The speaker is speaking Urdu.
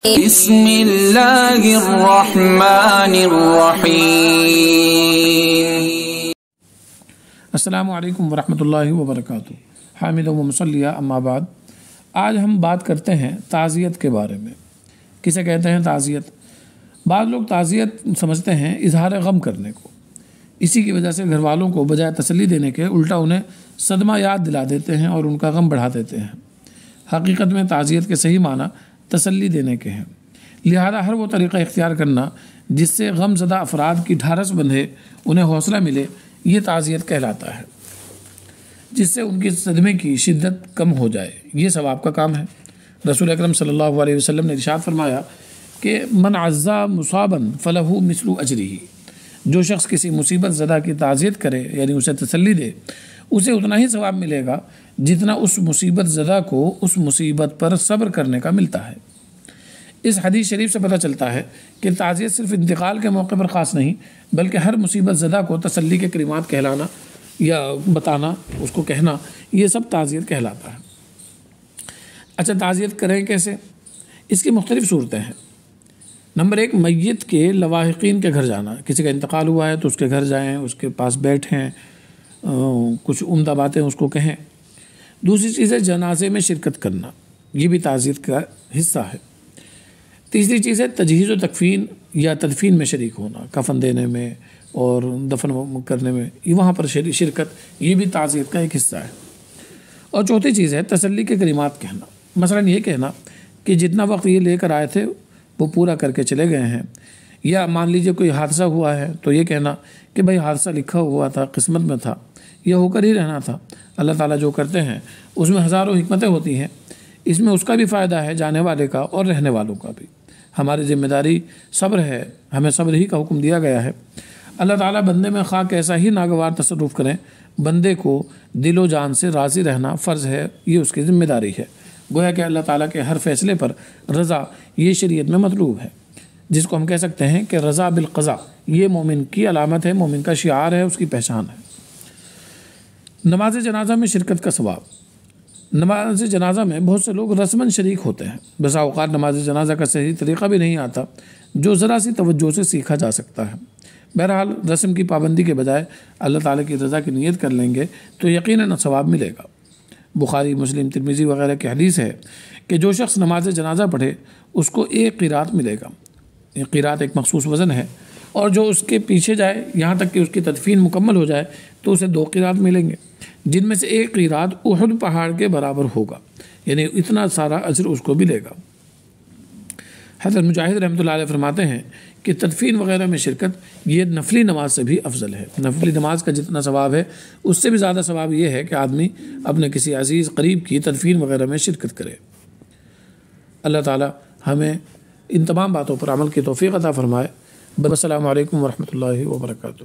بسم اللہ الرحمن الرحیم۔ السلام علیکم ورحمۃ اللہ وبرکاتہ۔ حامد و مصلیہ اما بعد، آج ہم بات کرتے ہیں تعزیت کے بارے میں۔ کسے کہتے ہیں تعزیت؟ بعض لوگ تعزیت سمجھتے ہیں اظہار غم کرنے کو، اسی کی وجہ سے گھر والوں کو بجائے تسلی دینے کے الٹا انہیں صدمہ یاد دلا دیتے ہیں اور ان کا غم بڑھا دیتے ہیں۔ حقیقت میں تعزیت کے صحیح معنی تسلی دینے کے ہیں، لہذا ہر وہ طریقہ اختیار کرنا جس سے غم زدہ افراد کی ڈھارس بندھے، انہیں حوصلہ ملے، یہ تعزیت کہلاتا ہے، جس سے ان کی صدمے کی شدت کم ہو جائے۔ یہ ثواب کا کام ہے۔ رسول اکرم صلی اللہ علیہ وسلم نے ارشاد فرمایا کہ من عزا مصابا فلہ مثل اجرہ، جو شخص کسی مصیبت زدہ کی تعزیت کرے یعنی اسے تسلی دے، اسے اتنا ہی ثواب ملے گا جتنا اس مصیبت زدہ کو اس مصیبت پر صبر کرنے کا ملتا ہے۔ اس حدیث شریف سے پتہ چلتا ہے کہ تعزیت صرف انتقال کے موقع پر خاص نہیں، بلکہ ہر مصیبت زدہ کو تسلی کے کلمات کہلانا یا بتانا، اس کو کہنا، یہ سب تعزیت کہلاتا ہے۔ اچھا، تعزیت کریں کیسے؟ اس کی مختلف صورتیں ہیں۔ نمبر 1، میت کے لواحقین کے گھر جانا۔ کسی کا انتقال ہوا ہے تو اس کے گھر جائیں، اس کے پاس بیٹھیں، کچھ عمدہ باتیں اس کو کہیں۔ دوسری چیز ہے جنازے میں شرکت کرنا، یہ بھی تعزیت کا حصہ ہے۔ تیسری چیز ہے تجہیز و تکفین یا تدفین میں شریک ہونا، کفن دینے میں اور دفن کرنے میں، وہاں پر شرکت، یہ بھی تعزیت کا ایک حصہ ہے۔ اور چوتھی چیز ہے تسلی کے کلمات کہنا، مثلا یہ کہنا کہ جتنا وقت یہ لے کر آئے تھے وہ پورا کر کے چلے گئے ہیں، یا مان لیجئے کوئی حادثہ ہوا ہے تو یہ کہنا کہ بھائی حادثہ لکھا ہوا تھا، قسمت میں تھا، یہ ہو کر ہی رہنا تھا۔ اللہ تعالیٰ جو کرتے ہیں اس میں ہزاروں حکمتیں ہوتی ہیں، اس میں اس کا بھی فائدہ ہے، جانے والے کا اور رہنے والوں کا بھی۔ ہماری ذمہ داری صبر ہے، ہمیں صبر ہی کا حکم دیا گیا ہے۔ اللہ تعالیٰ بندے میں خواہ کیسا ہی ناگوار تصرف کریں، بندے کو دل و جان سے راضی رہنا فرض ہے، یہ اس کی ذمہ داری ہے۔ گویا کہ اللہ تعالیٰ کے ہر فیصلے پر رضا، یہ شریعت میں مطلوب ہے، جس کو ہم کہہ سکتے ہیں کہ رضا بالقضاء، یہ مومن کی علامت ہے، مومن کا شعار ہے، اس کی پہچان ہے۔ نماز جنازہ میں شرکت کا ثواب۔ نماز جنازہ میں بہت سے لوگ رسماً شریک ہوتے ہیں، بسا اوقات نماز جنازہ کا صحیح طریقہ بھی نہیں آتا جو ذرا سی توجہ سے سیکھا جا سکتا ہے۔ بہرحال رسم کی پابندی کے بجائے اللہ تعالیٰ کی رضا کی نیت کر لیں گے تو یقیناً ثواب ملے گا۔ بخاری، مسلم، ترمذی وغیرہ کی حدیث ہے کہ جو شخص نماز جنازہ پڑھے اس کو 1 قرات ملے گا۔ یہ قرات ایک مخصوص وزن ہے، اور جو اس کے پیچھے جائے یہاں تک کہ اس کی تدفین مکمل ہو جائے تو اسے 2 قرات ملیں گے، جن میں سے 1 قرات احد پہاڑ کے برابر ہوگا، یعنی اتنا سارا اجر اس کو ملے گا۔ حضرت مجاہد رحمۃ اللہ علیہ فرماتے ہیں کہ تدفین وغیرہ میں شرکت یہ نفلی نماز سے بھی افضل ہے۔ نفلی نماز کا جتنا ثواب ہے اس سے بھی زیادہ ثواب یہ ہے کہ آدمی اپنے کسی عزیز قریب کی تدفین وغیرہ میں شرکت کرے۔ اللہ تعالی ہمیں ان تمام باتوں پر عمل کی توفیق عطا فرمائے۔ السلام علیکم ورحمۃ اللہ وبرکاتہ۔